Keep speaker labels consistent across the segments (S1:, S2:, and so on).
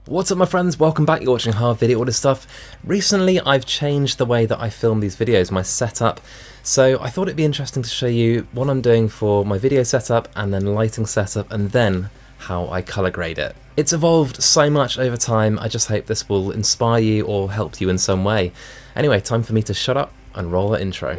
S1: What's up my friends, welcome back, you're watching Harv Video Order Stuff. Recently I've changed the way that I film these videos, my setup, so I thought it'd be interesting to show you what I'm doing for my video setup and then lighting setup and then how I colour grade it. It's evolved so much over time, I just hope this will inspire you or help you in some way. Anyway, time for me to shut up and roll the intro.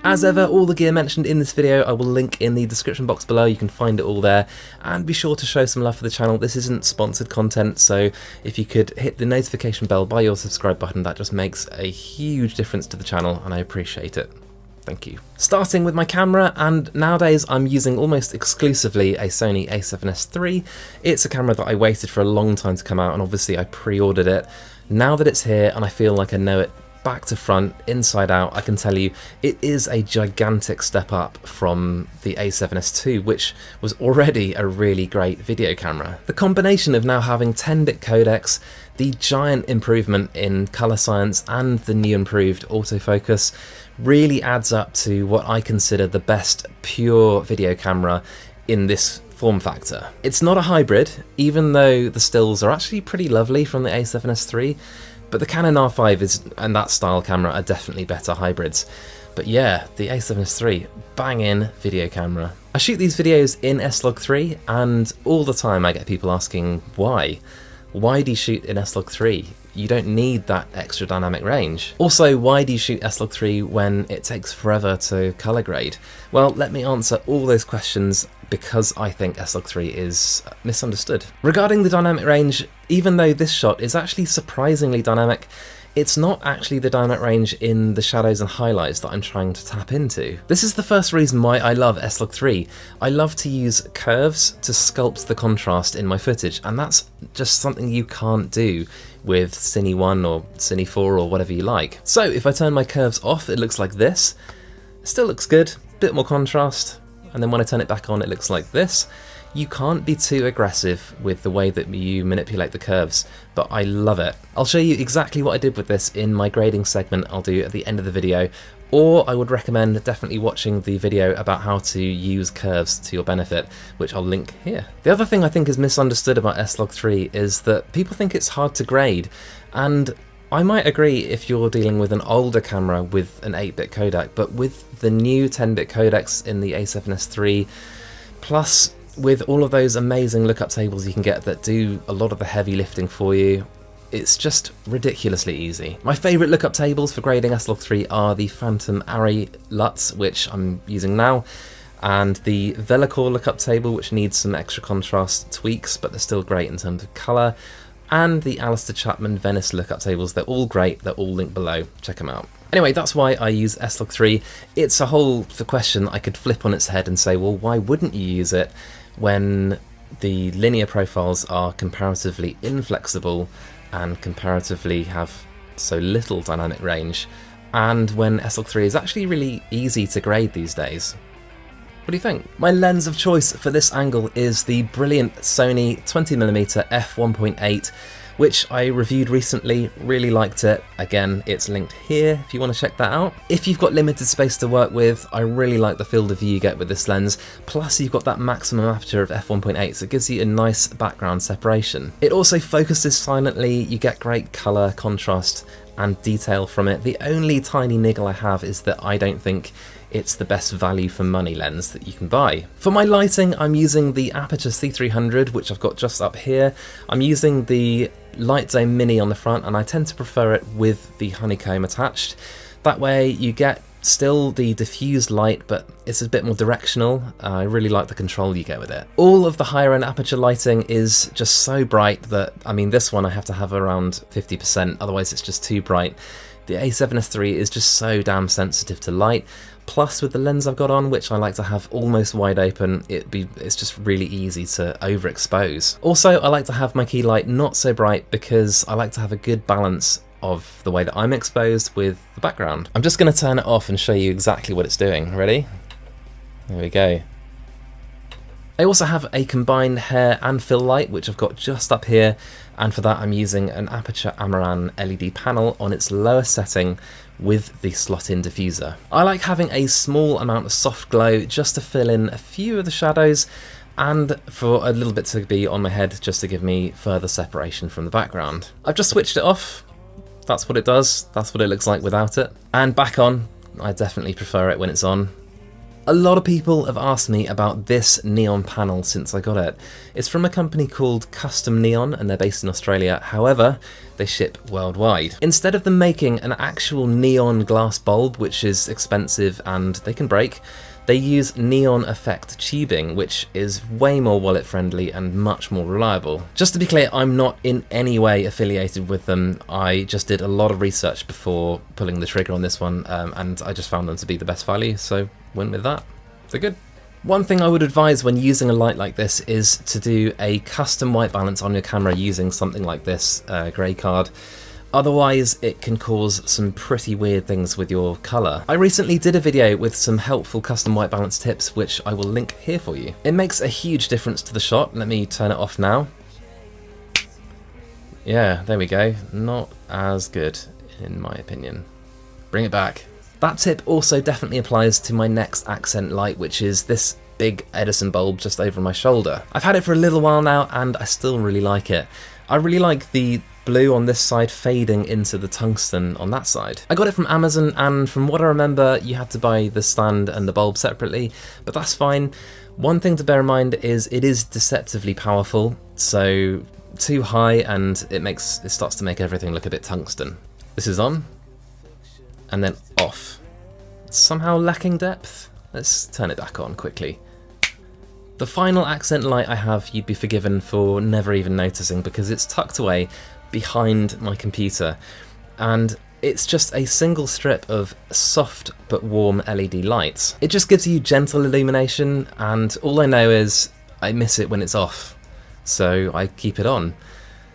S1: As ever, all the gear mentioned in this video I will link in the description box below, you can find it all there, and be sure to show some love for the channel. This isn't sponsored content, so if you could hit the notification bell by your subscribe button, that just makes a huge difference to the channel and I appreciate it. Thank you. Starting with my camera, and nowadays I'm using almost exclusively a Sony a7S III. It's a camera that I waited for a long time to come out and obviously I pre-ordered it. Now that it's here and I feel like I know it back to front, inside out, I can tell you it is a gigantic step up from the a7S II, which was already a really great video camera. The combination of now having 10-bit codecs, the giant improvement in colour science and the new improved autofocus really adds up to what I consider the best pure video camera in this form factor. It's not a hybrid, even though the stills are actually pretty lovely from the a7S III, but the Canon R5 and that style camera are definitely better hybrids. But yeah, the a7S III, bang-in video camera. I shoot these videos in S-Log3 and all the time I get people asking why. Why do you shoot in S-Log3? You don't need that extra dynamic range. Also, why do you shoot S-Log3 when it takes forever to colour grade? Well, let me answer all those questions because I think S-Log3 is misunderstood. Regarding the dynamic range, even though this shot is actually surprisingly dynamic, it's not actually the dynamic range in the shadows and highlights that I'm trying to tap into. This is the first reason why I love S-Log3. I love to use curves to sculpt the contrast in my footage, and that's just something you can't do with Cine 1 or Cine 4 or whatever you like. So if I turn my curves off, it looks like this. It still looks good, bit more contrast, and then when I turn it back on, it looks like this. You can't be too aggressive with the way that you manipulate the curves, but I love it. I'll show you exactly what I did with this in my grading segment I'll do at the end of the video, or I would recommend definitely watching the video about how to use curves to your benefit, which I'll link here. The other thing I think is misunderstood about S-Log3 is that people think it's hard to grade, and I might agree if you're dealing with an older camera with an 8-bit codec, but with the new 10-bit codecs in the a7S III, plus with all of those amazing lookup tables you can get that do a lot of the heavy lifting for you, it's just ridiculously easy. My favourite lookup tables for grading S-Log3 are the Phantom Arri LUTs, which I'm using now, and the Velocore lookup table, which needs some extra contrast tweaks, but they're still great in terms of colour, and the Alistair Chapman Venice lookup tables. They're all great, they're all linked below, check them out. Anyway, that's why I use S-Log3. It's a whole question I could flip on its head and say, well, why wouldn't you use it when the linear profiles are comparatively inflexible and comparatively have so little dynamic range, and when S-Log3 is actually really easy to grade these days? What do you think? My lens of choice for this angle is the brilliant Sony 20mm f1.8, which I reviewed recently, really liked it. Again, it's linked here if you want to check that out. If you've got limited space to work with, I really like the field of view you get with this lens, plus you've got that maximum aperture of f1.8, so it gives you a nice background separation. It also focuses silently, you get great colour, contrast and detail from it. The only tiny niggle I have is that I don't think it's the best value for money lens that you can buy. For my lighting, I'm using the Aperture C300, which I've got just up here. I'm using the Light Zone Mini on the front, and I tend to prefer it with the honeycomb attached. That way you get still the diffused light, but it's a bit more directional. I really like the control you get with it. All of the higher end aperture lighting is just so bright that, I mean, this one I have to have around 50%, otherwise it's just too bright. The a7S III is just so damn sensitive to light. Plus with the lens I've got on, which I like to have almost wide open, it's just really easy to overexpose. Also, I like to have my key light not so bright because I like to have a good balance of the way that I'm exposed with the background. I'm just going to turn it off and show you exactly what it's doing. Ready? There we go. I also have a combined hair and fill light, which I've got just up here, and for that I'm using an Aperture Amaran LED panel on its lowest setting with the slot-in diffuser. I like having a small amount of soft glow just to fill in a few of the shadows, and for a little bit to be on my head just to give me further separation from the background. I've just switched it off. That's what it does. That's what it looks like without it. And back on, I definitely prefer it when it's on. A lot of people have asked me about this neon panel since I got it. It's from a company called Custom Neon and they're based in Australia. However, they ship worldwide. Instead of them making an actual neon glass bulb, which is expensive and they can break, they use neon effect tubing, which is way more wallet friendly and much more reliable. Just to be clear, I'm not in any way affiliated with them. I just did a lot of research before pulling the trigger on this one, and I just found them to be the best value, so went with that. They're good. One thing I would advise when using a light like this is to do a custom white balance on your camera using something like this grey card. Otherwise, it can cause some pretty weird things with your colour. I recently did a video with some helpful custom white balance tips, which I will link here for you. It makes a huge difference to the shot. Let me turn it off now. Yeah, there we go. Not as good, in my opinion. Bring it back. That tip also definitely applies to my next accent light, which is this big Edison bulb just over my shoulder. I've had it for a little while now, and I still really like it. I really like the blue on this side fading into the tungsten on that side. I got it from Amazon, and from what I remember you had to buy the stand and the bulb separately, but that's fine. One thing to bear in mind is it is deceptively powerful, so too high and it starts to make everything look a bit tungsten. This is on and then off. Somehow lacking depth. Let's turn it back on quickly. The final accent light I have, you'd be forgiven for never even noticing because it's tucked away behind my computer, and it's just a single strip of soft but warm LED lights. It just gives you gentle illumination, and all I know is I miss it when it's off, so I keep it on.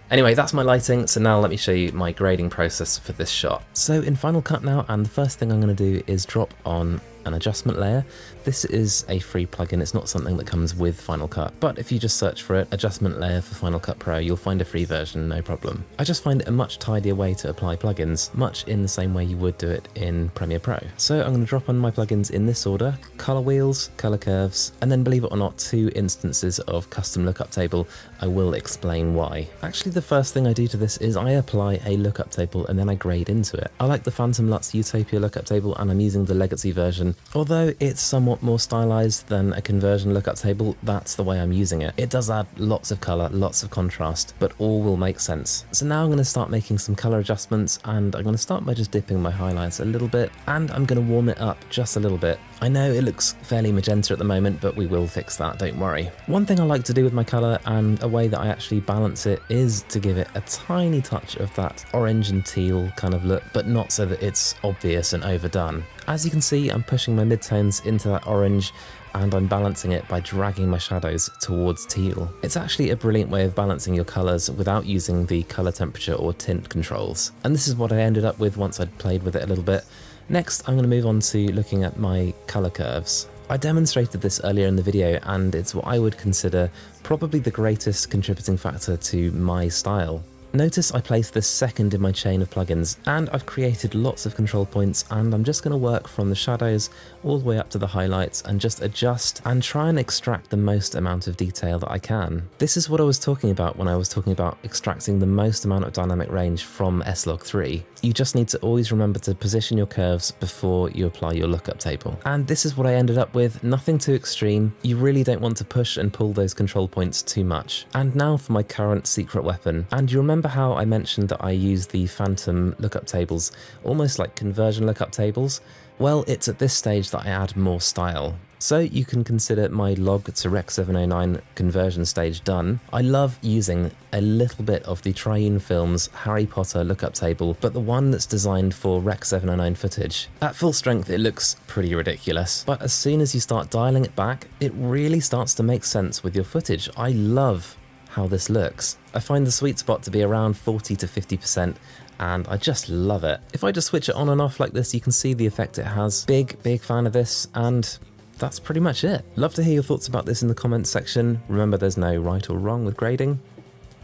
S1: Anyway, that's my lighting, so now let me show you my grading process for this shot. So in Final Cut now, and the first thing I'm going to do is drop on an adjustment layer. This is a free plugin, it's not something that comes with Final Cut, but if you just search for it, adjustment layer for Final Cut Pro, you'll find a free version, no problem. I just find it a much tidier way to apply plugins, much in the same way you would do it in Premiere Pro. So I'm going to drop on my plugins in this order: color wheels, color curves, and then, believe it or not, 2 instances of custom lookup table. I will explain why. Actually, the first thing I do to this is I apply a lookup table and then I grade into it. I like the Phantom Lutz Utopia lookup table, and I'm using the Legacy version. Although it's somewhat more stylized than a conversion lookup table, that's the way I'm using it. It does add lots of color, lots of contrast, but all will make sense. So now I'm going to start making some color adjustments, and I'm going to start by just dipping my highlights a little bit, and I'm going to warm it up just a little bit. I know it looks fairly magenta at the moment, but we will fix that, don't worry. One thing I like to do with my color, and a way that I actually balance it, is to give it a tiny touch of that orange and teal kind of look, but not so that it's obvious and overdone. As you can see, I'm pushing my midtones into that orange, and I'm balancing it by dragging my shadows towards teal. It's actually a brilliant way of balancing your colours without using the colour temperature or tint controls. And this is what I ended up with once I'd played with it a little bit. Next, I'm going to move on to looking at my colour curves. I demonstrated this earlier in the video, and it's what I would consider probably the greatest contributing factor to my style. Notice I placed this second in my chain of plugins, and I've created lots of control points, and I'm just going to work from the shadows all the way up to the highlights and just adjust and try and extract the most amount of detail that I can. This is what I was talking about when I was talking about extracting the most amount of dynamic range from S-Log 3. You just need to always remember to position your curves before you apply your lookup table. And this is what I ended up with, nothing too extreme. You really don't want to push and pull those control points too much. And now for my current secret weapon. And you remember how I mentioned that I use the Phantom lookup tables, almost like conversion lookup tables? Well, it's at this stage that I add more style. So you can consider my log to Rec 709 conversion stage done. I love using a little bit of the Triune Films Harry Potter lookup table, but the one that's designed for Rec 709 footage. At full strength it looks pretty ridiculous, but as soon as you start dialing it back, it really starts to make sense with your footage. I love how this looks. I find the sweet spot to be around 40 to 50%, and I just love it. If I just switch it on and off like this, you can see the effect it has. Big fan of this, and that's pretty much it. Love to hear your thoughts about this in the comments section. Remember, there's no right or wrong with grading.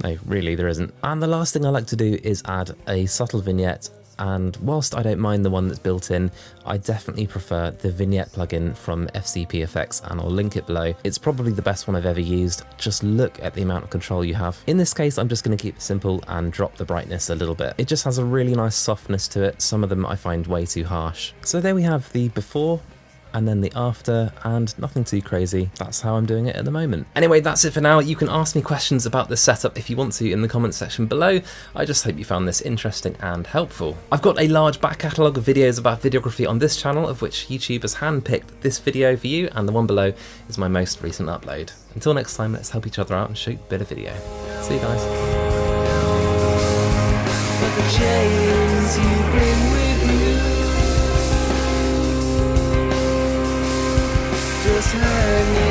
S1: No, really, there isn't. And the last thing I like to do is add a subtle vignette. And whilst I don't mind the one that's built in, I definitely prefer the vignette plugin from FCP Effects, and I'll link it below. It's probably the best one I've ever used. Just look at the amount of control you have. In this case, I'm just going to keep it simple and drop the brightness a little bit. It just has a really nice softness to it. Some of them I find way too harsh. So there we have the before and then the after, and nothing too crazy. That's how I'm doing it at the moment. Anyway, that's it for now. You can ask me questions about this setup if you want to in the comments section below. I just hope you found this interesting and helpful. I've got a large back catalogue of videos about videography on this channel, of which YouTube has handpicked this video for you, and the one below is my most recent upload. Until next time, let's help each other out and shoot a bit of video. See you guys. But the chains you bring with you just hanging